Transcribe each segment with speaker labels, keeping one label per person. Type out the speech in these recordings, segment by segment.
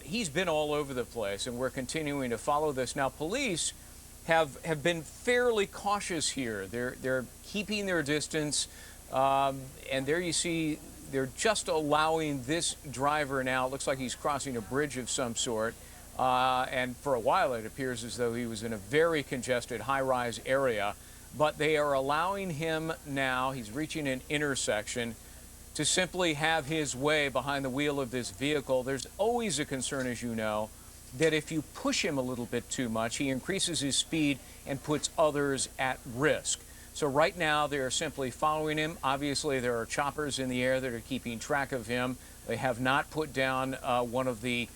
Speaker 1: He's been all over the place, and we're continuing to follow this. Now, police have been fairly cautious here. They're keeping their distance, and there you see they're just allowing this driver now. It looks like he's crossing a bridge of some sort. And for a while, it appears as though he was in a very congested high-rise area. But they are allowing him now, he's reaching an intersection, to simply have his way behind the wheel of this vehicle. There's always a concern, as you know, that if you push him a little bit too much, he increases his speed and puts others at risk. So right now, they are simply following him. Obviously, there are choppers in the air that are keeping track of him. They have not put down one of the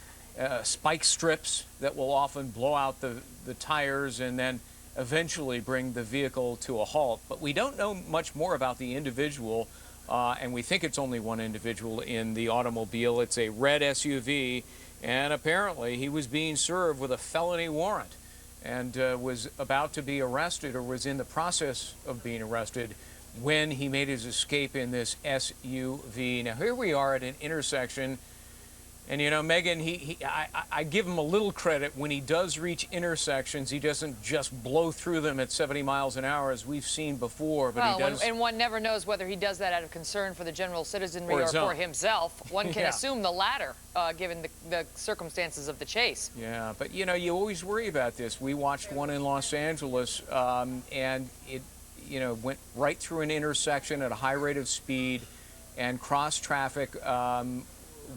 Speaker 1: spike strips that will often blow out the tires and then eventually bring the vehicle to a halt. But we don't know much more about the individual, and we think it's only one individual in the automobile. It's a red SUV, and apparently he was being served with a felony warrant and was about to be arrested, or was in the process of being arrested, when he made his escape in this SUV. Now, here we are at an intersection. And, you know, Megan, I give him a little credit. When he does reach intersections, he doesn't just blow through them at 70 miles an hour, as we've seen before. But he does.
Speaker 2: And one never knows whether he does that out of concern for the general citizenry or for himself. One can assume the latter, given the circumstances of the chase.
Speaker 1: Yeah, but, you know, you always worry about this. We watched one in Los Angeles, and it, you know, went right through an intersection at a high rate of speed, and cross traffic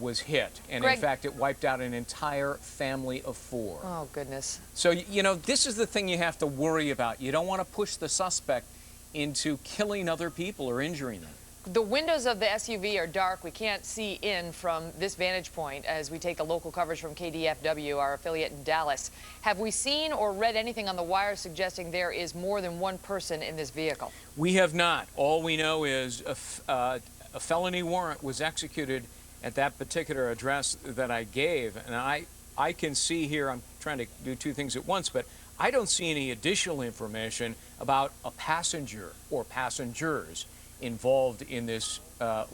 Speaker 1: was hit, and
Speaker 2: Greg,
Speaker 1: in fact it wiped out an entire family of 4.
Speaker 2: Oh, goodness.
Speaker 1: So, you know, this is the thing you have to worry about. You don't want to push the suspect into killing other people or injuring them.
Speaker 2: The windows of the SUV are dark. We can't see in from this vantage point as we take the local coverage from KDFW, our affiliate in Dallas. Have we seen or read anything on the wire suggesting there is more than one person in this vehicle?
Speaker 1: We have not. All we know is a felony warrant was executed at that particular address that I gave. And I can see here, I'm trying to do 2 things at once, but I don't see any additional information about a passenger or passengers involved in this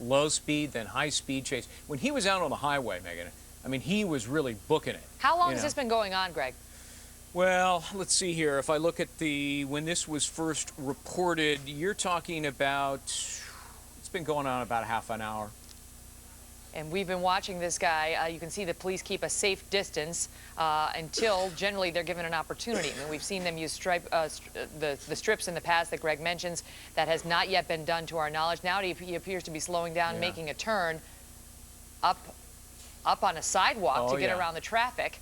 Speaker 1: low speed, then high speed chase. When he was out on the highway, Megan, I mean, he was really booking it.
Speaker 2: How long has this been going on, Greg?
Speaker 1: Well, let's see here. If I look at when this was first reported, you're talking about, it's been going on about half an hour.
Speaker 2: And we've been watching this guy. You can see the police keep a safe distance until generally they're given an opportunity. I mean, we've seen them use the strips in the past that Greg mentions. That has not yet been done to our knowledge. Now he appears to be slowing down, making a turn up on a sidewalk to get around the traffic.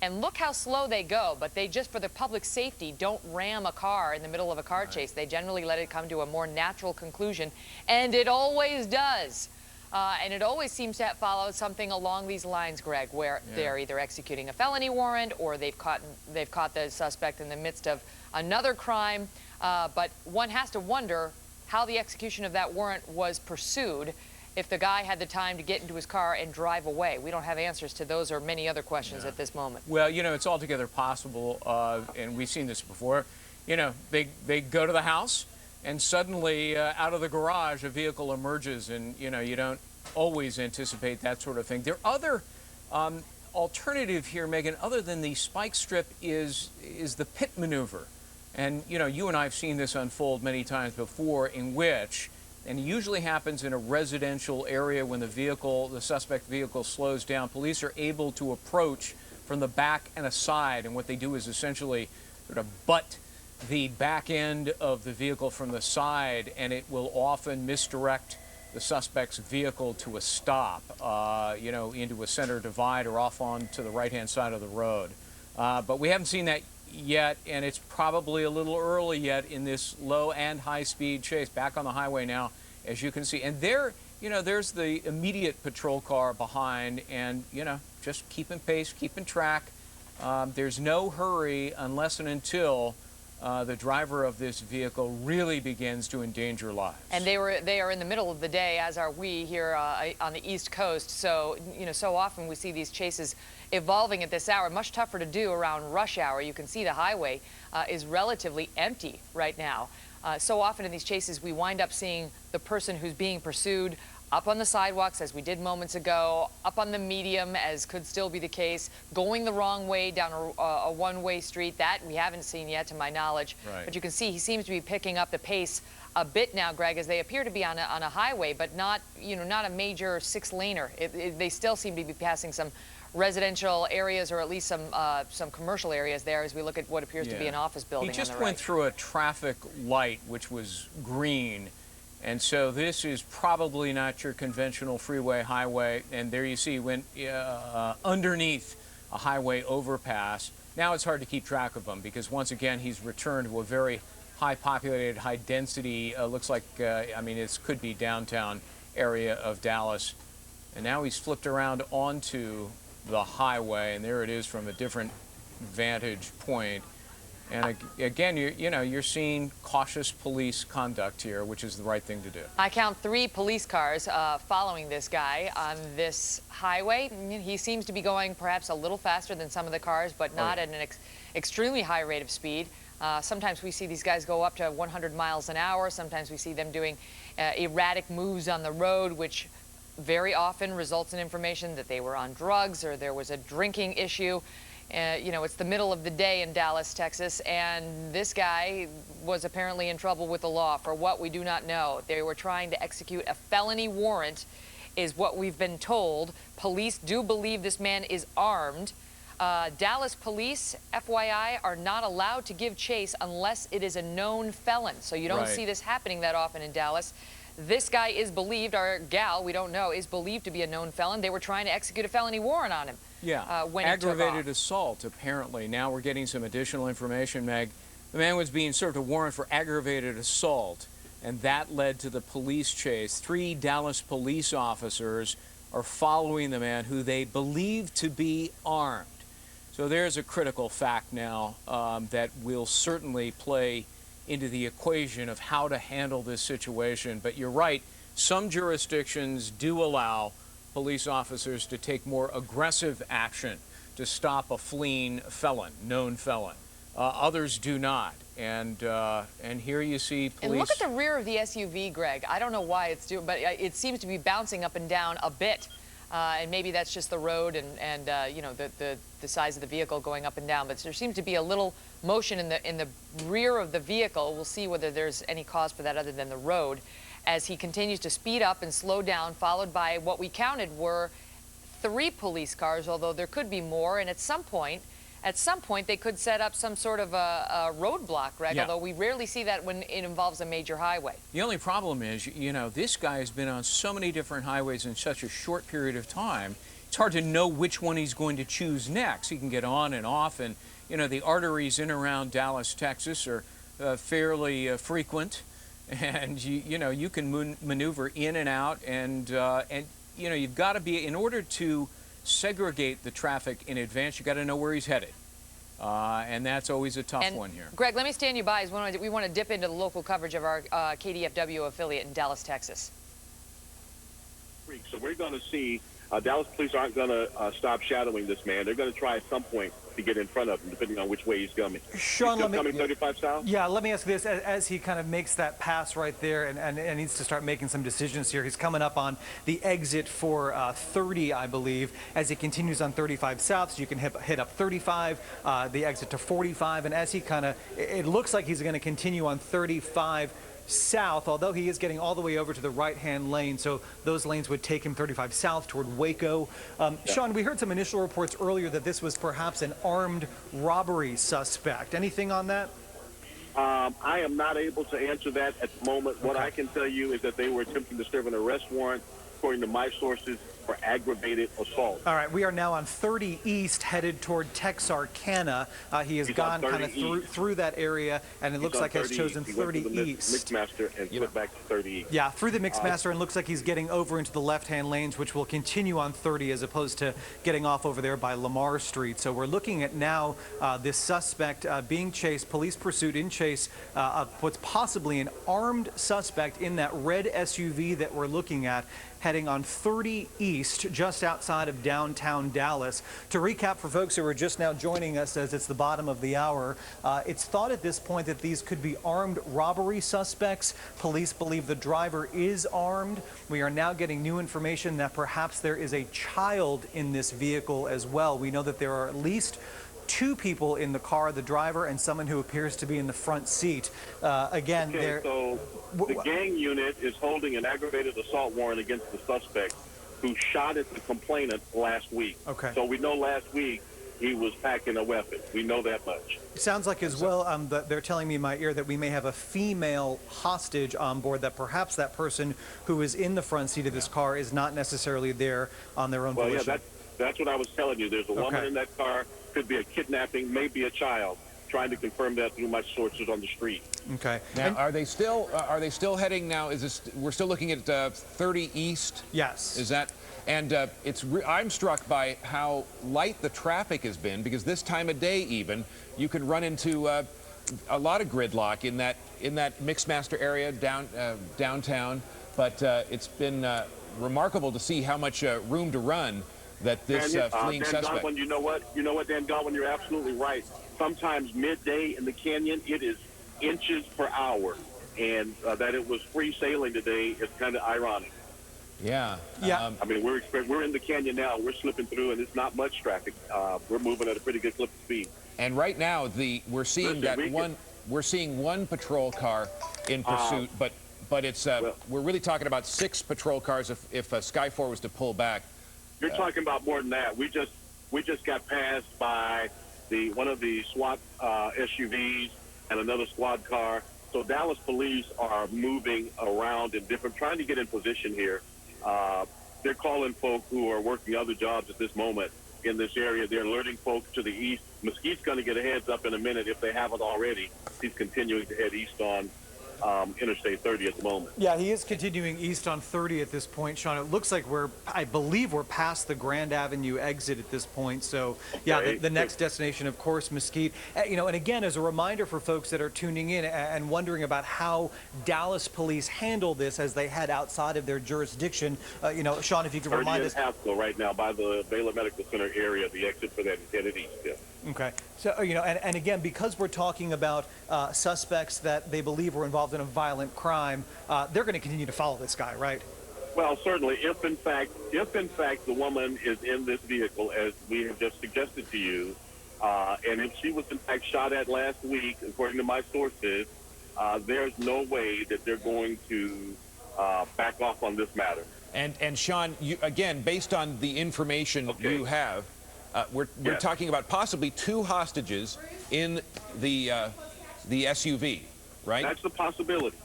Speaker 2: And look how slow they go, but they just, for the public safety, don't ram a car in the middle of a car chase. They generally let it come to a more natural conclusion, and it always does. And it always seems to follow something along these lines, Greg, where they're either executing a felony warrant or they've caught the suspect in the midst of another crime. But one has to wonder how the execution of that warrant was pursued if the guy had the time to get into his car and drive away. We don't have answers to those or many other questions at this moment.
Speaker 1: Well, you know, it's altogether possible, and we've seen this before. You know, they go to the house, and suddenly out of the garage a vehicle emerges, and you know, you don't always anticipate that sort of thing. There are other alternative here, Megan, other than the spike strip is the pit maneuver. And you know, you and I have seen this unfold many times before, in which, and it usually happens in a residential area, when the suspect vehicle slows down, police are able to approach from the back and aside, and what they do is essentially sort of butt the back end of the vehicle from the side, and it will often misdirect the suspect's vehicle to a stop, you know, into a center divide or off onto the right-hand side of the road. But we haven't seen that yet, and it's probably a little early yet in this low and high-speed chase. Back on the highway now, as you can see. And there, you know, there's the immediate patrol car behind, and, you know, just keeping pace, keeping track. There's no hurry unless and until the driver of this vehicle really begins to endanger lives.
Speaker 2: And they are in the middle of the day, as are we here on the East Coast. So, you know, so often we see these chases evolving at this hour. Much tougher to do around rush hour. You can see the highway is relatively empty right now. So often in these chases, we wind up seeing the person who's being pursued up on the sidewalks, as we did moments ago, up on the medium, as could still be the case, going the wrong way down a one-way street. That we haven't seen yet, to my knowledge.
Speaker 1: Right.
Speaker 2: But you can see he seems to be picking up the pace a bit now, Greg, as they appear to be on a highway, but not, not a major six-laner. They still seem to be passing some residential areas, or at least some commercial areas there, as we look at what appears to be an office building.
Speaker 1: He just
Speaker 2: on the
Speaker 1: went
Speaker 2: right.
Speaker 1: through a traffic light, which was green. And so this is probably not your conventional freeway highway. And there you see, went underneath a highway overpass. Now it's hard to keep track of him because, once again, he's returned to a very high populated, high density, looks like, I mean, it could be downtown area of Dallas. And now he's flipped around onto the highway, and there it is from a different vantage point. And again, you're seeing cautious police conduct here, which is the right thing to do.
Speaker 2: I count 3 police cars following this guy on this highway. He seems to be going perhaps a little faster than some of the cars, but not at an extremely high rate of speed. Sometimes we see these guys go up to 100 miles an hour. Sometimes we see them doing erratic moves on the road, which very often results in information that they were on drugs or there was a drinking issue. It's the middle of the day in Dallas, Texas, and this guy was apparently in trouble with the law for what we do not know. They were trying to execute a felony warrant, is what we've been told. Police do believe this man is armed. Dallas police, FYI, are not allowed to give chase unless it is a known felon. So you don't see this happening that often in Dallas. This guy is believed, or gal, we don't know, is believed to be a known felon. They were trying to execute a felony warrant on him.
Speaker 1: Yeah,
Speaker 2: when
Speaker 1: aggravated assault, apparently. Now we're getting some additional information, Meg. The man was being served a warrant for aggravated assault, and that led to the police chase. 3 Dallas police officers are following the man who they believe to be armed. So there's a critical fact now that will certainly play into the equation of how to handle this situation. But you're right, some jurisdictions do allow police officers to take more aggressive action to stop a fleeing felon, known felon. Others do not. And here you see police.
Speaker 2: And look at the rear of the SUV, Greg. I don't know why it's doing, but it seems to be bouncing up and down a bit. And maybe that's just the road and the size of the vehicle going up and down. But there seems to be a little motion in the rear of the vehicle. We'll see whether there's any cause for that other than the road, as he continues to speed up and slow down, followed by what we counted were 3 police cars, although there could be more. And at some point, they could set up some sort of a roadblock, Greg, although we rarely see that when it involves a major highway.
Speaker 1: The only problem is, this guy has been on so many different highways in such a short period of time, it's hard to know which one he's going to choose next. He can get on and off, and, the arteries in and around Dallas, Texas are fairly frequent, and, you can maneuver in and out, and you've got to be, in order to segregate the traffic in advance, you got to know where he's headed. And that's always a tough one here.
Speaker 2: Greg, let me stand you by as we want to dip into the local coverage of our KDFW affiliate in Dallas, Texas.
Speaker 3: So we're going to see Dallas police aren't going to stop shadowing this man. They're going to try at some point to get in front of him, depending on which way he's coming.
Speaker 4: Sean,
Speaker 3: he's coming 35 south?
Speaker 4: Yeah, let me ask you this. As he kind of makes that pass right there and needs to start making some decisions here, he's coming up on the exit for 30, I believe, as he continues on 35 south. So you can hit up 35, the exit to 45. And as he it looks like he's going to continue on 35 south, although he is getting all the way over to the right-hand lane, so those lanes would take him 35 south toward Waco. Sean, we heard some initial reports earlier that this was perhaps an armed robbery suspect. Anything on that?
Speaker 3: I am not able to answer that at the moment. Okay. What I can tell you is that they were attempting to serve an arrest warrant, according to my sources, for aggravated assault.
Speaker 4: All right, we are now on 30 East, headed toward Texarkana. He has gone kind of through that area, and it looks like has chosen 30 East.
Speaker 3: Mixmaster and went back to 30 East.
Speaker 4: Yeah, through the Mixmaster, and looks like he's getting over into the left-hand lanes, which will continue on 30 as opposed to getting off over there by Lamar Street. So we're looking at now this suspect being chased, police pursuit in chase of what's possibly an armed suspect in that red SUV that we're looking at. heading on 30 East, just outside of downtown Dallas. To recap for folks who are just now joining us as it's the bottom of the hour, it's thought at this point that these could be armed robbery suspects. Police believe the driver is armed. We are now getting new information that perhaps there is a child in this vehicle as well. We know that there are at least 2 people in the car, the driver and someone who appears to be in the front seat. Again,
Speaker 3: okay, so the gang unit is holding an aggravated assault warrant against the suspect who shot at the complainant last week.
Speaker 4: Okay.
Speaker 3: So we know last week he was packing a weapon. We know that much.
Speaker 4: Sounds like as well, they're telling me in my ear that we may have a female hostage on board, that perhaps that person who is in the front seat of this car is not necessarily there on their own volition.
Speaker 3: Yeah, that's what I was telling you. There's a woman in that car, could be a kidnapping, maybe a child. Trying to confirm that through my sources on the street.
Speaker 4: Okay.
Speaker 5: Now, are they still heading now? Is this, we're still looking at 30 East?
Speaker 4: Yes.
Speaker 5: Is that? And I'm struck by how light the traffic has been, because this time of day even you can run into a lot of gridlock in that Mixmaster area downtown. But it's been remarkable to see how much room to run that this fleeing
Speaker 3: Dan
Speaker 5: suspect.
Speaker 3: Godwin, you know what, Dan Godwin, you're absolutely right. Sometimes midday in the canyon, it is inches per hour, and that it was free sailing today is kind of ironic.
Speaker 5: Yeah.
Speaker 4: Yeah.
Speaker 3: I mean, we're in the canyon now. We're slipping through, and it's not much traffic. We're moving at a pretty good clip of speed.
Speaker 5: And right now, we're seeing we're seeing one patrol car in pursuit, but it's we're really talking about 6 patrol cars if Sky4 was to pull back.
Speaker 3: You're talking about more than that. We just got passed by one of the SWAT SUVs and another squad car. So Dallas police are moving around in trying to get in position here. They're calling folk who are working other jobs at this moment in this area. They're alerting folks to the east. Mesquite's going to get a heads up in a minute if they haven't already. He's continuing to head east on Interstate 30 at the moment.
Speaker 4: Yeah, he is continuing east on 30 at this point, Sean. It looks like I believe we're past the Grand Avenue exit at this point. So, yeah, the next destination, of course, Mesquite. You know, and again, as a reminder for folks that are tuning in and wondering about how Dallas police handle this as they head outside of their jurisdiction, you know, Sean, if you could remind us.
Speaker 3: Haskell right now by the Baylor Medical Center area, the exit for that is headed east. Yeah.
Speaker 4: Okay. So, you know, and again, because we're talking about suspects that they believe were involved in a violent crime, they're going to continue to follow this guy, right?
Speaker 3: Well, certainly, if in fact the woman is in this vehicle, as we have just suggested to you, and if she was in fact shot at last week, according to my sources, there's no way that they're going to back off on this matter.
Speaker 5: And Sean, again, based on the information you have, we're talking about possibly 2 hostages in the SUV, right?
Speaker 3: That's the possibility.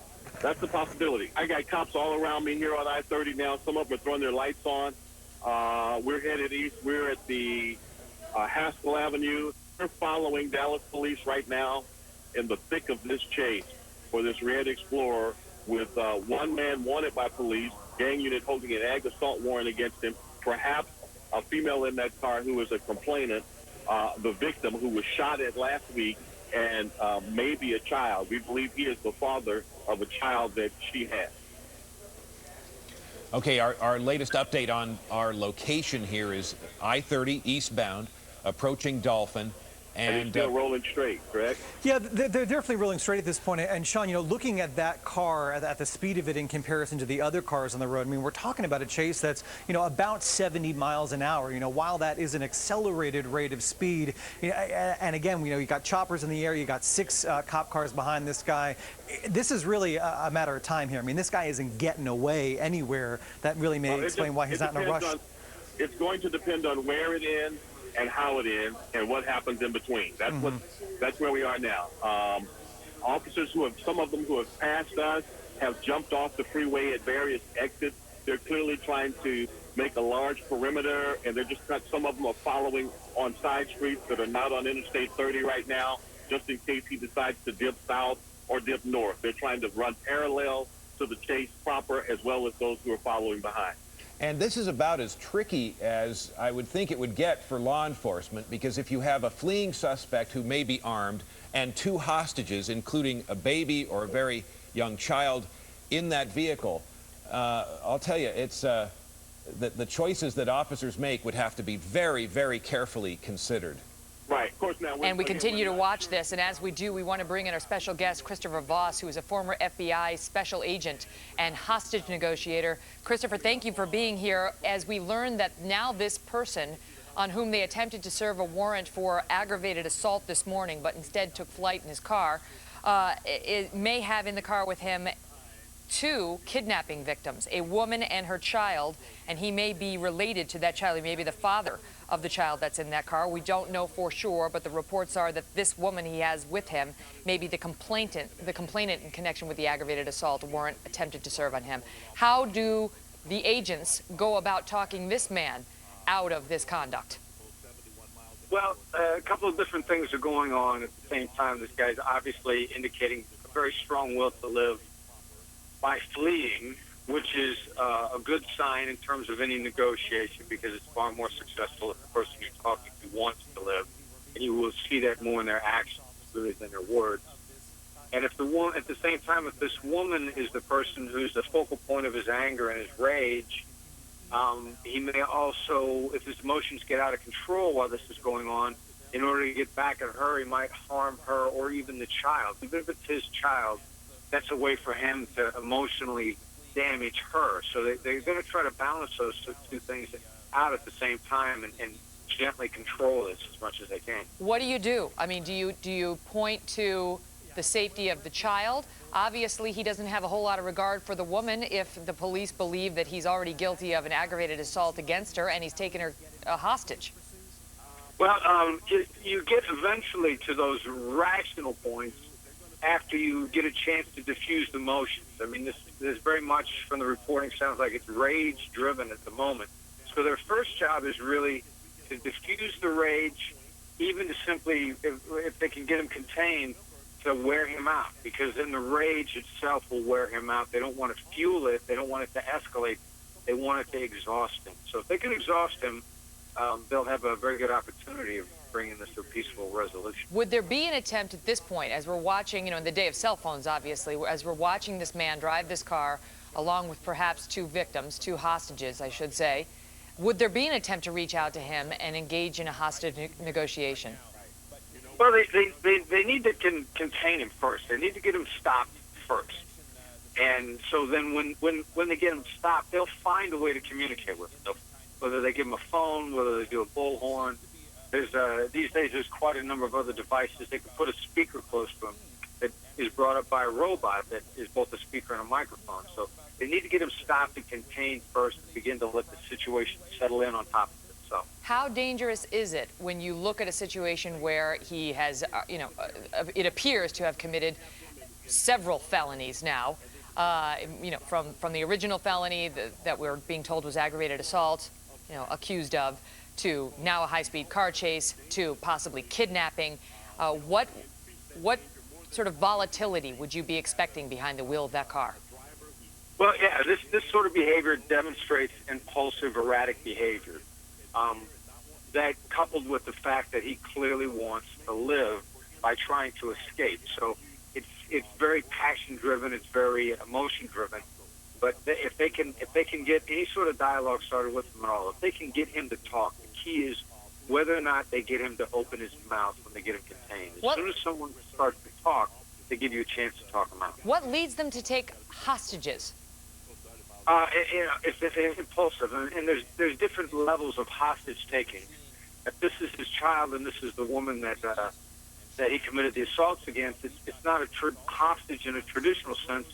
Speaker 3: That's the possibility. I got cops all around me here on I-30 now. Some of them are throwing their lights on. We're headed east. We're at the Haskell Avenue. We're following Dallas police right now in the thick of this chase for this Red Explorer with one man wanted by police, gang unit holding an ag assault warrant against him, perhaps a female in that car who is a complainant, the victim who was shot at last week, and maybe a child. We believe he is the father of a child that she had.
Speaker 5: Okay, our latest update on our location here is I-30 eastbound, approaching Dolphin.
Speaker 3: And still rolling straight, correct?
Speaker 4: Yeah, they're definitely rolling straight at this point. And Sean, you know, looking at that car, at the speed of it in comparison to the other cars on the road, I mean, we're talking about a chase that's, you know, about 70 miles an hour. You know, while that is an accelerated rate of speed, you know, and again, you know, you got choppers in the air, you got 6 cop cars behind this guy. This is really a matter of time here. I mean, this guy isn't getting away anywhere. That really may explain why he's not in a rush.
Speaker 3: It's going to depend on where it ends and how it ends and what happens in between. That's where we are now. Officers some of them who have passed us have jumped off the freeway at various exits. They're clearly trying to make a large perimeter, and some of them are following on side streets that are not on Interstate 30 right now, just in case he decides to dip south or dip north. They're trying to run parallel to the chase proper, as well as those who are following behind.
Speaker 5: And this is about as tricky as I would think it would get for law enforcement, because if you have a fleeing suspect who may be armed and 2 hostages, including a baby or a very young child, in that vehicle, I'll tell you, it's the choices that officers make would have to be very, very carefully considered.
Speaker 3: Right. Of course, now.
Speaker 2: And we continue to watch this, and as we do, we want to bring in our special guest, Christopher Voss, who is a former FBI special agent and hostage negotiator. Christopher, thank you for being here. As we learn that now this person on whom they attempted to serve a warrant for aggravated assault this morning, but instead took flight in his car, it may have in the car with him 2 kidnapping victims, a woman and her child, and he may be related to that child. He may be the father of the child that's in that car. We don't know for sure, but the reports are that this woman he has with him may be the complainant in connection with the aggravated assault warrant attempted to serve on him. How do the agents go about talking this man out of this conduct?
Speaker 6: Well, a couple of different things are going on at the same time. This guy's obviously indicating a very strong will to live by fleeing, which is a good sign in terms of any negotiation, because it's far more successful if the person you're talking to wants to live, and you will see that more in their actions really than their words. And if the woman, at the same time, if this woman is the person who's the focal point of his anger and his rage, he may also, if his emotions get out of control while this is going on, in order to get back at her, he might harm her or even the child. Even if it's his child, that's a way for him to emotionally damage her. So they're going to try to balance those 2 things out at the same time and gently control this as much as they can.
Speaker 2: What do you do? I mean, do you point to the safety of the child? Obviously, he doesn't have a whole lot of regard for the woman if the police believe that he's already guilty of an aggravated assault against her and he's taken her hostage.
Speaker 6: Well, you get eventually to those rational points after you get a chance to diffuse the emotions. I mean, this very much from the reporting sounds like it's rage-driven at the moment. So their first job is really to diffuse the rage, even to simply, if they can get him contained, to wear him out, because then the rage itself will wear him out. They don't want to fuel it. They don't want it to escalate. They want it to exhaust him. So if they can exhaust him, they'll have a very good opportunity of bringing this to a peaceful resolution.
Speaker 2: Would there be an attempt at this point, as we're watching, in the day of cell phones, obviously, as we're watching this man drive this car along with perhaps 2 victims, 2 hostages, I should say, would there be an attempt to reach out to him and engage in a hostage negotiation?
Speaker 6: Well, they need to contain him first. They need to get him stopped first. And so then when they get him stopped, they'll find a way to communicate with him. Whether they give him a phone, whether they do a bullhorn. These days there's quite a number of other devices. They can put a speaker close to him that is brought up by a robot that is both a speaker and a microphone. So they need to get him stopped and contained first and begin to let the situation settle in on top of itself.
Speaker 2: How dangerous is it when you look at a situation where he has, it appears to have committed several felonies now, from the original felony that we're being told was aggravated assault, accused of, to now a high-speed car chase, to possibly kidnapping. What sort of volatility would you be expecting behind the wheel of that car?
Speaker 6: Well, yeah, this sort of behavior demonstrates impulsive, erratic behavior. That coupled with the fact that he clearly wants to live by trying to escape. So it's very passion-driven, it's very emotion-driven. But if they can get any sort of dialogue started with him at all, if they can get him to talk, the key is whether or not they get him to open his mouth when they get him contained. As soon as someone starts to talk, they give you a chance to talk him out.
Speaker 2: What leads them to take hostages?
Speaker 6: It's impulsive, and there's different levels of hostage taking. If this is his child and this is the woman that he committed the assaults against, it's not a hostage in a traditional sense.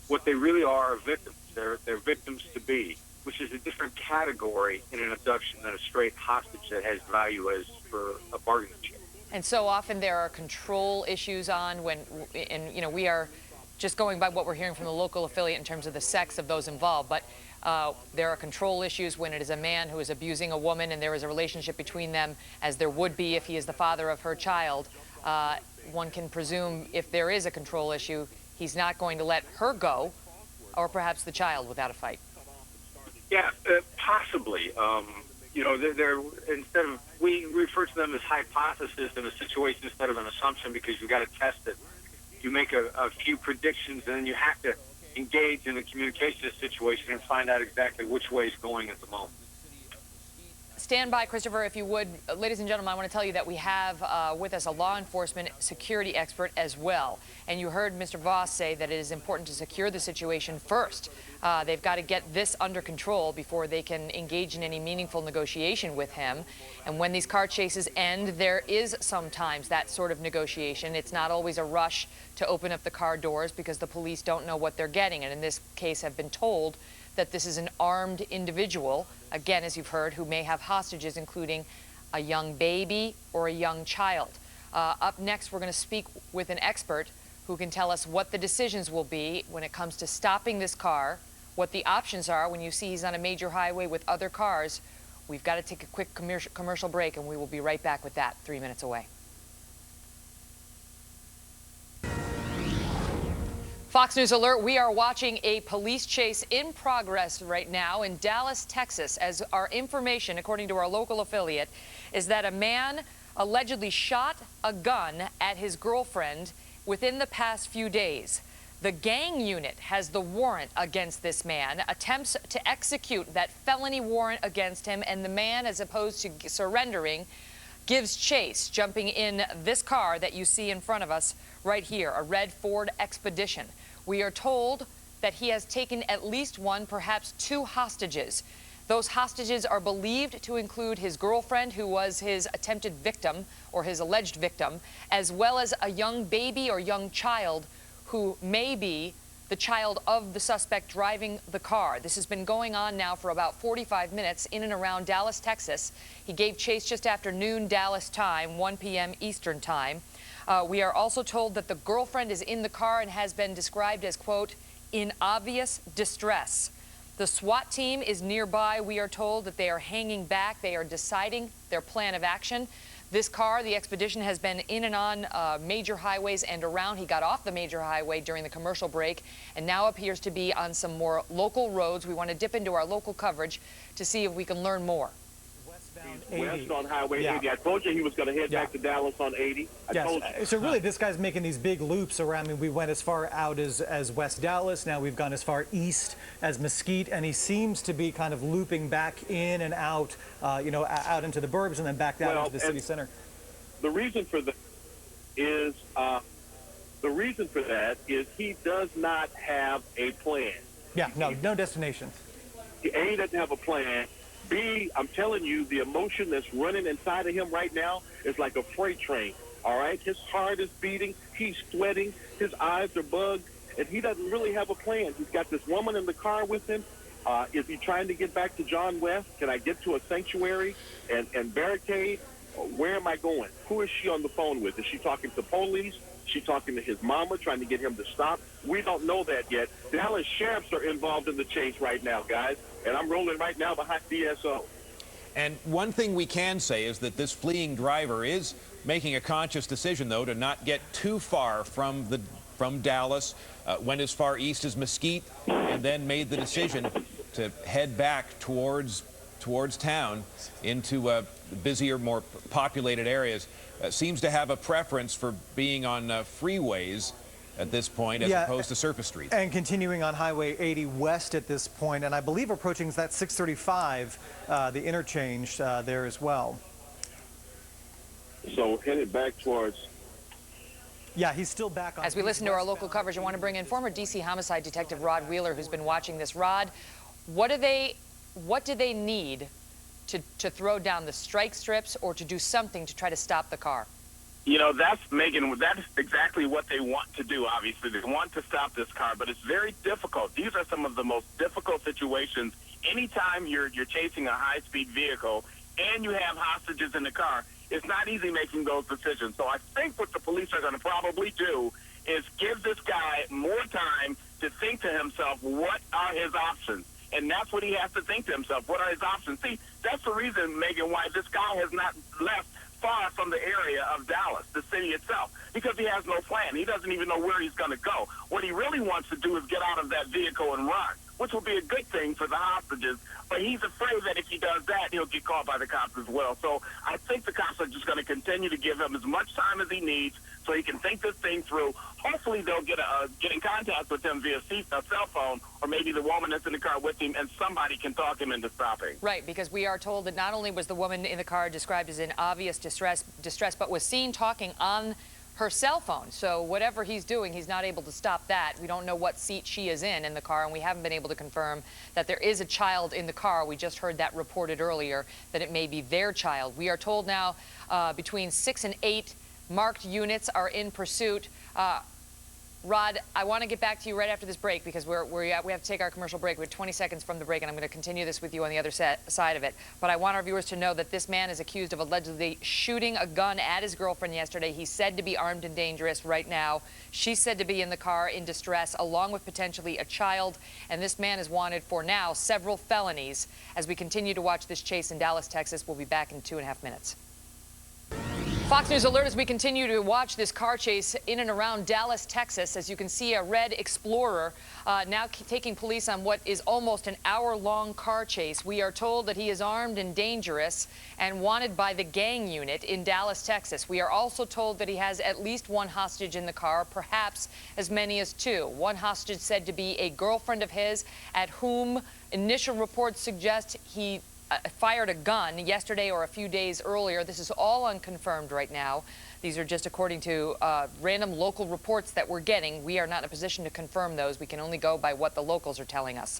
Speaker 6: What they really are victims. They're victims to be, which is a different category in an abduction than a straight hostage that has value as for a bargaining chip.
Speaker 2: And so often there are control issues on we are just going by what we're hearing from the local affiliate in terms of the sex of those involved, but there are control issues when it is a man who is abusing a woman and there is a relationship between them, as there would be if he is the father of her child. One can presume if there is a control issue, he's not going to let her go, or perhaps the child, without a fight.
Speaker 6: Yeah, possibly. Instead of, we refer to them as hypothesis in a situation instead of an assumption, because you've got to test it. You make a few predictions, and then you have to engage in a communication situation and find out exactly which way it's going at the moment.
Speaker 2: Stand by, Christopher, if you would. Ladies and gentlemen, I want to tell you that we have with us a law enforcement security expert as well. And you heard Mr. Voss say that it is important to secure the situation first. They've got to get this under control before they can engage in any meaningful negotiation with him. And when these car chases end, there is sometimes that sort of negotiation. It's not always a rush to open up the car doors because the police don't know what they're getting. And in this case have been told that this is an armed individual, again, as you've heard, who may have hostages, including a young baby or a young child. Up next, we're going to speak with an expert who can tell us what the decisions will be when it comes to stopping this car, what the options are when you see he's on a major highway with other cars. We've got to take a quick commercial break, and we will be right back with that 3 minutes away. Fox News Alert, we are watching a police chase in progress right now in Dallas, Texas, as our information, according to our local affiliate, is that a man allegedly shot a gun at his girlfriend within the past few days. The gang unit has the warrant against this man, attempts to execute that felony warrant against him, and the man, as opposed to surrendering, gives chase, jumping in this car that you see in front of us right here, a red Ford Expedition. We are told that he has taken at least one, perhaps two hostages. Those hostages are believed to include his girlfriend, who was his attempted victim, or his alleged victim, as well as a young baby or young child who may be the child of the suspect driving the car. This has been going on now for about 45 minutes in and around Dallas, Texas. He gave chase just after noon Dallas time, 1 p.m. Eastern time. We are also told that the girlfriend is in the car and has been described as, quote, in obvious distress. The SWAT team is nearby. We are told that they are hanging back. They are deciding their plan of action. This car, the Expedition, has been in and on major highways and around. He got off the major highway during the commercial break and now appears to be on some more local roads. We want to dip into our local coverage to see if we can learn more.
Speaker 3: West on Highway 80. I told you he was going to head back to Dallas on 80. I told you.
Speaker 4: So really, this guy's making these big loops around. I mean, we went as far out as West Dallas. Now we've gone as far east as Mesquite, and he seems to be kind of looping back in and out, out into the burbs and then back down into the city center.
Speaker 3: The reason for that is he does not have a plan.
Speaker 4: Yeah, no destination.
Speaker 3: A, he doesn't have a plan. B, I'm telling you, the emotion that's running inside of him right now is like a freight train, all right? His heart is beating, he's sweating, his eyes are bugged, and he doesn't really have a plan. He's got this woman in the car with him. Is he trying to get back to John West? Can I get to a sanctuary and barricade? Where am I going? Who is she on the phone with? Is she talking to police? Is she talking to his mama, trying to get him to stop? We don't know that yet. Dallas sheriffs are involved in the chase right now, guys. And I'm rolling right now behind DSO.
Speaker 5: And one thing we can say is that this fleeing driver is making a conscious decision, though, to not get too far from Dallas, went as far east as Mesquite, and then made the decision to head back towards town into busier, more populated areas. Seems to have a preference for being on freeways at this point as opposed to surface streets.
Speaker 4: And continuing on Highway 80 west at this point, and I believe approaching that 635, the interchange there as well.
Speaker 3: So headed back towards...
Speaker 4: Yeah, he's still back on...
Speaker 2: As we listen to our local coverage, I want to bring in former D.C. homicide detective Rod Wheeler, who's been watching this. Rod, what do they need to throw down the strike strips or to do something to try to stop the car?
Speaker 7: You know, that's exactly what they want to do, obviously. They want to stop this car, but it's very difficult. These are some of the most difficult situations. Anytime you're chasing a high-speed vehicle and you have hostages in the car, it's not easy making those decisions. So I think what the police are going to probably do is give this guy more time to think to himself, what are his options? And that's what he has to think to himself. What are his options? See, that's the reason, Megan, why this guy has not left far from the area of Dallas, the city itself, because he has no plan. He doesn't even know where he's going to go. What he really wants to do is get out of that vehicle and run. which will be a good thing for the hostages. But he's afraid that if he does that, he'll get caught by the cops as well. So I think the cops are just going to continue to give him as much time as he needs so he can think this thing through. Hopefully they'll get in contact with him via cell phone, or maybe the woman that's in the car with him, and somebody can talk him into stopping.
Speaker 2: Right, because we are told that not only was the woman in the car described as in obvious distress, but was seen talking on her cell phone. So whatever he's doing, he's not able to stop that. We don't know what seat she is in the car, and we haven't been able to confirm that there is a child in the car. We just heard that reported earlier, that it may be their child. We are told now between 6 and 8 marked units are in pursuit. Rod, I want to get back to you right after this break because we have to take our commercial break. We're 20 seconds from the break, and I'm going to continue this with you on the other side of it. But I want our viewers to know that this man is accused of allegedly shooting a gun at his girlfriend yesterday. He's said to be armed and dangerous right now. She's said to be in the car in distress, along with potentially a child. And this man is wanted for now several felonies. As we continue to watch this chase in Dallas, Texas, we'll be back in 2.5 minutes. Fox News Alert as we continue to watch this car chase in and around Dallas, Texas. As you can see, a red Explorer now taking police on what is almost an hour-long car chase. We are told that he is armed and dangerous and wanted by the gang unit in Dallas, Texas. We are also told that he has at least one hostage in the car, perhaps as many as 2. One hostage said to be a girlfriend of his at whom initial reports suggest he fired a gun yesterday or a few days earlier. This is all unconfirmed right now. These are just according to random local reports that we're getting. We are not in a position to confirm those. We can only go by what the locals are telling us.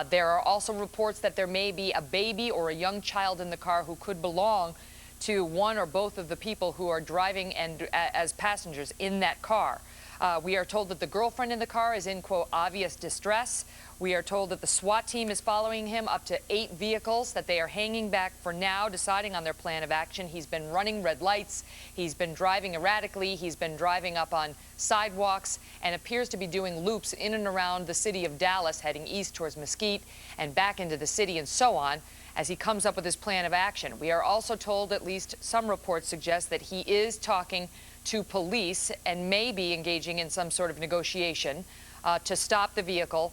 Speaker 2: There are also reports that there may be a baby or a young child in the car who could belong to one or both of the people who are driving and as passengers in that car. We are told that the girlfriend in the car is in, quote, obvious distress. We are told that the SWAT team is following him, up to 8 vehicles, that they are hanging back for now, deciding on their plan of action. He's been running red lights. He's been driving erratically. He's been driving up on sidewalks and appears to be doing loops in and around the city of Dallas, heading east towards Mesquite and back into the city and so on, as he comes up with his plan of action. We are also told, at least some reports suggest, that he is talking to police and may be engaging in some sort of negotiation to stop the vehicle.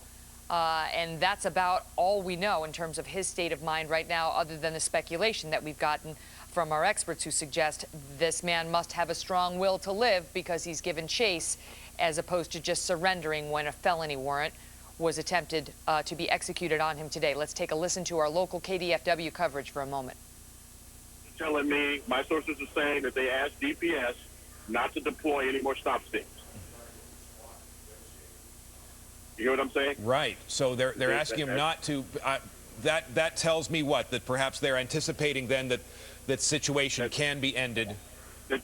Speaker 2: And that's about all we know in terms of his state of mind right now, other than the speculation that we've gotten from our experts who suggest this man must have a strong will to live because he's given chase, as opposed to just surrendering when a felony warrant was attempted to be executed on him today. Let's take a listen to our local KDFW coverage for a moment.
Speaker 3: Telling me, my sources are saying that they asked DPS not to deploy any more stop sticks. You hear what I'm saying?
Speaker 5: Right. So they're asking him not to. That tells me what? That perhaps they're anticipating then that that situation can be ended.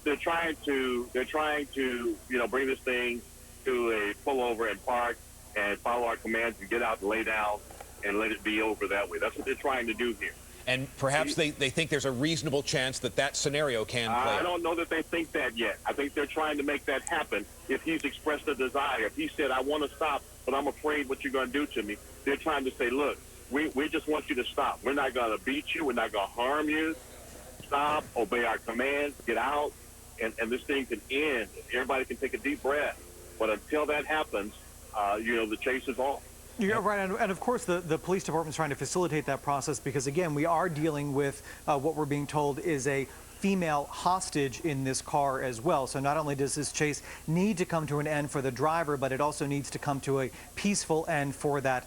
Speaker 3: They're trying to bring this thing to a pullover and park and follow our commands and get out and lay down and let it be over that way. That's what they're trying to do here.
Speaker 5: And perhaps they think there's a reasonable chance that that scenario can play out.
Speaker 3: I don't know that they think that yet. I think they're trying to make that happen. If he's expressed a desire, if he said, I want to stop, but I'm afraid what you're going to do to me, they're trying to say, look, we just want you to stop. We're not going to beat you. We're not going to harm you. Stop, obey our commands, get out, and this thing can end. Everybody can take a deep breath. But until that happens, the chase is on.
Speaker 4: Yeah, right, and of course the police department is trying to facilitate that process because, again, we are dealing with what we're being told is a female hostage in this car as well. So not only does this chase need to come to an end for the driver, but it also needs to come to a peaceful end for that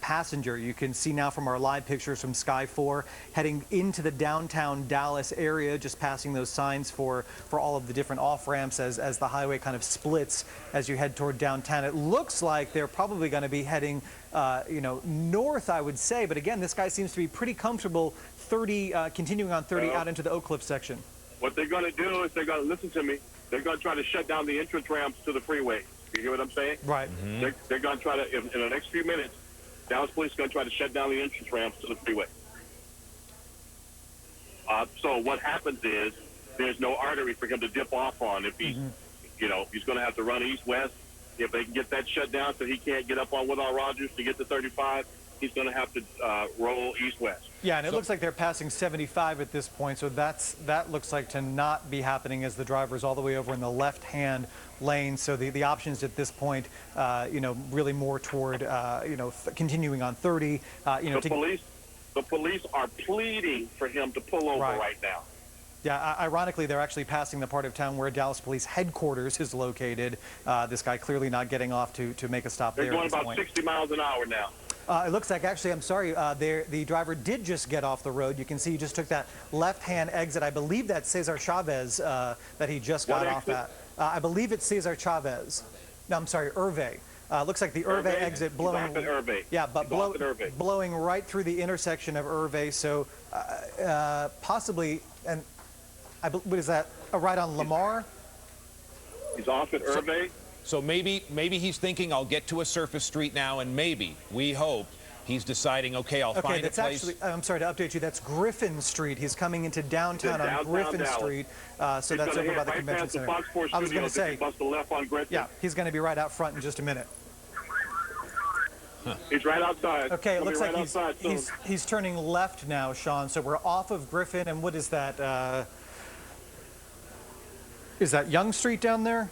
Speaker 4: passenger. You can see now from our live pictures from Sky 4 heading into the downtown Dallas area, just passing those signs for all of the different off-ramps as the highway kind of splits as you head toward downtown. It looks like they're probably going to be heading north, I would say. But again, this guy seems to be pretty comfortable continuing on 30 out into the Oak Cliff section.
Speaker 3: What they're going to do is they're going to listen to me. They're going to try to shut down the entrance ramps to the freeway. You hear what I'm saying?
Speaker 4: Right.
Speaker 3: Mm-hmm. They're going to try to, in the next few minutes, Dallas police are going to try to shut down the entrance ramps to the freeway. So what happens is there's no artery for him to dip off on if he's, he's going to have to run east-west. If they can get that shut down so he can't get up on Woodall Rogers to get to 35, he's going to have to roll east-west.
Speaker 4: Yeah, and it looks like they're passing 75 at this point, so that looks like to not be happening as the driver's all the way over in the left-hand lane. So the options at this point, really more toward, continuing on 30.
Speaker 3: The police are pleading for him to pull over right now.
Speaker 4: Yeah, ironically, they're actually passing the part of town where Dallas Police headquarters is located. This guy clearly not getting off to make a stop there.
Speaker 3: They're going about 60 miles an hour now.
Speaker 4: It looks like, actually, I'm sorry, the driver did just get off the road. You can see he just took that left-hand exit. I believe that's Cesar Chavez that he just got off at. I believe it's Cesar Chavez. No, I'm sorry, Hervé. Looks like the Hervé exit blowing. Yeah, but blowing right through the intersection of Hervé. So possibly, and what is that? Right on Lamar?
Speaker 3: He's off at Hervé.
Speaker 5: So maybe he's thinking, I'll get to a surface street now, and maybe, we hope, he's deciding, okay, I'll find a place.
Speaker 4: Actually, I'm sorry to update you, that's Griffin Street. He's coming into downtown on Griffin
Speaker 3: Dallas.
Speaker 4: Street. So that's over by the convention center. I was going to say, yeah, he's going to be right out front in just a minute.
Speaker 3: He's right outside.
Speaker 4: Okay, it looks like he's turning left now, Sean. So we're off of Griffin, and what is that? Is that Young Street down there?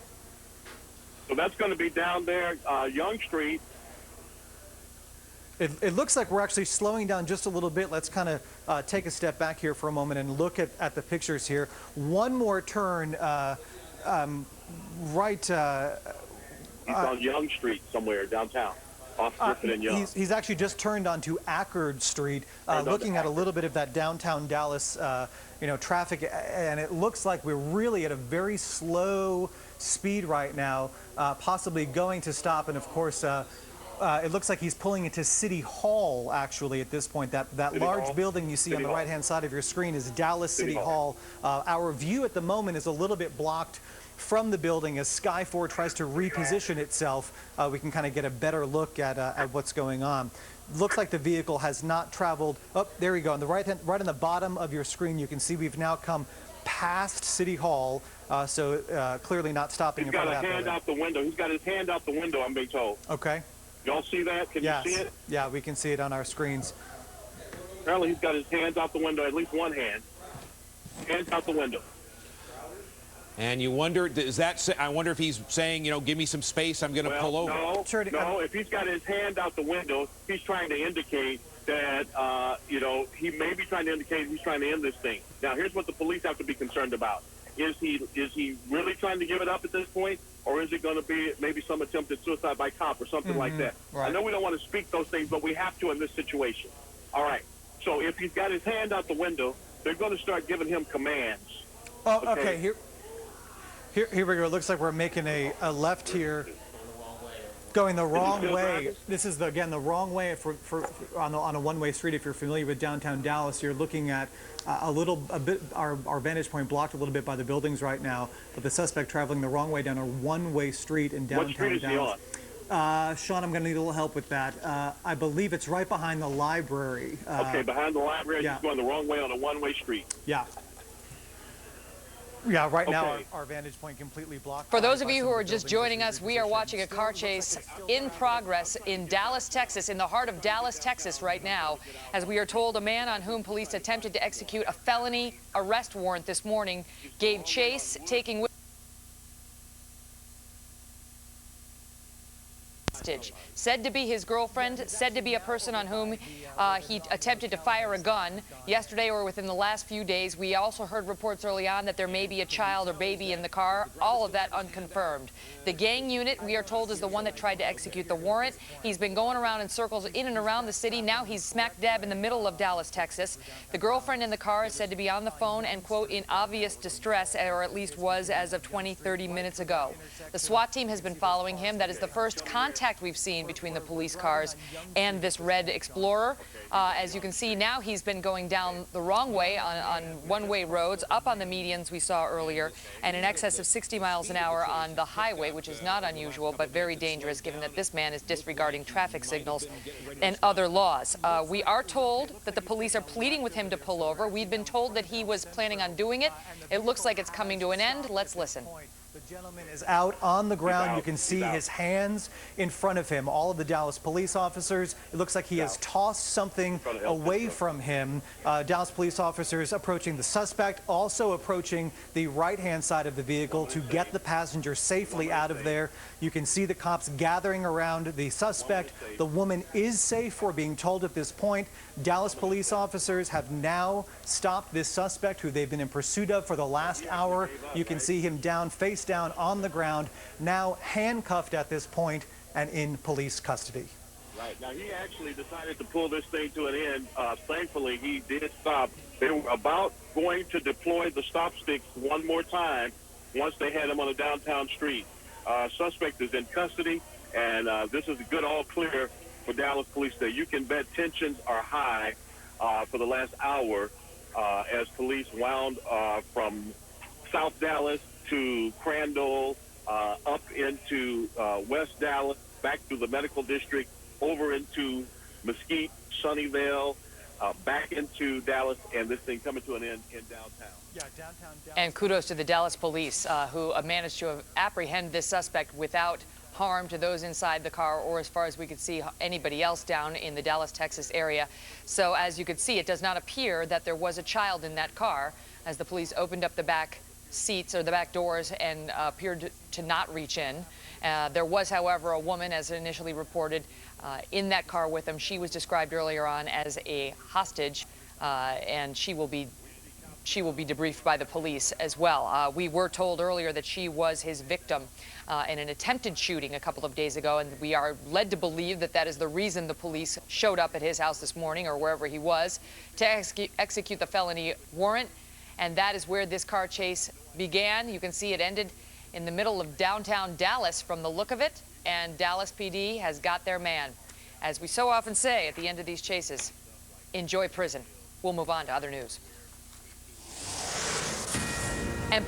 Speaker 3: So that's going to be down there, Young Street.
Speaker 4: It looks like we're actually slowing down just a little bit. Let's kind of take a step back here for a moment and look at the pictures here. One more turn right.
Speaker 3: He's on Young Street somewhere downtown. Off Griffin and Young.
Speaker 4: He's actually just turned onto Ackard Street, looking at a little bit of that downtown Dallas, traffic, and it looks like we're really at a very slow speed right now, possibly going to stop. And of course, it looks like he's pulling into City Hall. Actually, at this point, that large building you see on the right-hand side of your screen is Dallas City Hall. Our view at the moment is a little bit blocked from the building as Sky 4 tries to reposition itself. We can kind of get a better look at what's going on. Looks like the vehicle has not traveled. Oh, there we go. On the right on the bottom of your screen, you can see we've now come past City Hall. So clearly not stopping in front of that building.
Speaker 3: He's got a hand out the window. He's got his hand out the window, I'm being told.
Speaker 4: Okay.
Speaker 3: Y'all see that? Can you see it?
Speaker 4: Yeah, we can see it on our screens.
Speaker 3: Apparently he's got his hands out the window, at least one hand. Hands out the window.
Speaker 5: And you wonder, I wonder if he's saying, give me some space, I'm going to pull over.
Speaker 3: No, if he's got his hand out the window, he's trying to indicate that, he may be trying to indicate he's trying to end this thing. Now, here's what the police have to be concerned about. Is he really trying to give it up at this point, or is it going to be maybe some attempted suicide by cop or something like that? Right. I know we don't want to speak those things, but we have to in this situation. All right. So if he's got his hand out the window, they're going to start giving him commands.
Speaker 4: Oh, okay. Here we go. It looks like we're making a left here, going the wrong way. This is again the wrong way on a one-way street. If you're familiar with downtown Dallas, you're looking at a bit our vantage point blocked a little bit by the buildings right now. But the suspect traveling the wrong way down a one-way street in downtown
Speaker 3: Dallas. What street is he on?
Speaker 4: Sean, I'm going to need a little help with that. I believe it's right behind the library.
Speaker 3: Okay, behind the library. Yeah. He's going the wrong way on a one-way street.
Speaker 4: Yeah. Yeah, right now our vantage point completely blocked.
Speaker 2: For those of you who are just joining us, we are watching a car chase in progress in Dallas, Texas, in the heart of Dallas, Texas right now, as we are told a man on whom police attempted to execute a felony arrest warrant this morning gave chase, taking with said to be his girlfriend, said to be a person on whom he attempted to fire a gun yesterday or within the last few days. We also heard reports early on that there may be a child or baby in the car. All of that unconfirmed. The gang unit, we are told, is the one that tried to execute the warrant. He's been going around in circles in and around the city. Now he's smack dab in the middle of Dallas, Texas. The girlfriend in the car is said to be on the phone and, quote, in obvious distress, or at least was as of 30 minutes ago. The SWAT team has been following him. That is the first contact we've seen between the police cars and this red Explorer. As you can see now, he's been going down the wrong way on one-way roads, up on the medians we saw earlier, and in excess of 60 miles an hour on the highway, which is not unusual but very dangerous given that this man is disregarding traffic signals and other laws. We are told that the police are pleading with him to pull over. We'd been told that he was planning on doing it. It looks like it's coming to an end. Let's listen.
Speaker 4: The gentleman is out on the ground. You can see his hands in front of him. All of the Dallas police officers, it looks like he has tossed something away from him. Dallas police officers approaching the suspect, also approaching the right-hand side of the vehicle to get the passenger safely out of there. You can see the cops gathering around the suspect. The woman is safe, we're being told at this point. Dallas police officers have now stopped this suspect who they've been in pursuit of for the last hour. You can see him down, face down on the ground, now handcuffed at this point and in police custody.
Speaker 3: Right. Now, he actually decided to pull this thing to an end. Thankfully, he did stop. They were about going to deploy the stop sticks one more time once they had him on a downtown street. Suspect is in custody, and this is a good all clear for Dallas police that you can bet tensions are high for the last hour as police wound from South Dallas to Crandall, up into West Dallas, back to the medical district, over into Mesquite, Sunnyvale, back into Dallas, and this thing coming to an end in downtown.
Speaker 4: Yeah, downtown Dallas.
Speaker 2: And kudos to the Dallas police who managed to apprehend this suspect without harm to those inside the car or, as far as we could see, anybody else down in the Dallas, Texas area. So as you could see, it does not appear that there was a child in that car as the police opened up the back seats or the back doors and appeared to not reach in. There was, however, a woman, as initially reported, in that car with him. She was described earlier on as a hostage, and she will be debriefed by the police as well. We were told earlier that she was his victim in an attempted shooting a couple of days ago, and we are led to believe that that is the reason the police showed up at his house this morning or wherever he was to execute the felony warrant. And that is where this car chase began. You can see it ended in the middle of downtown Dallas from the look of it, and Dallas PD has got their man. As we so often say at the end of these chases, enjoy prison. We'll move on to other news. And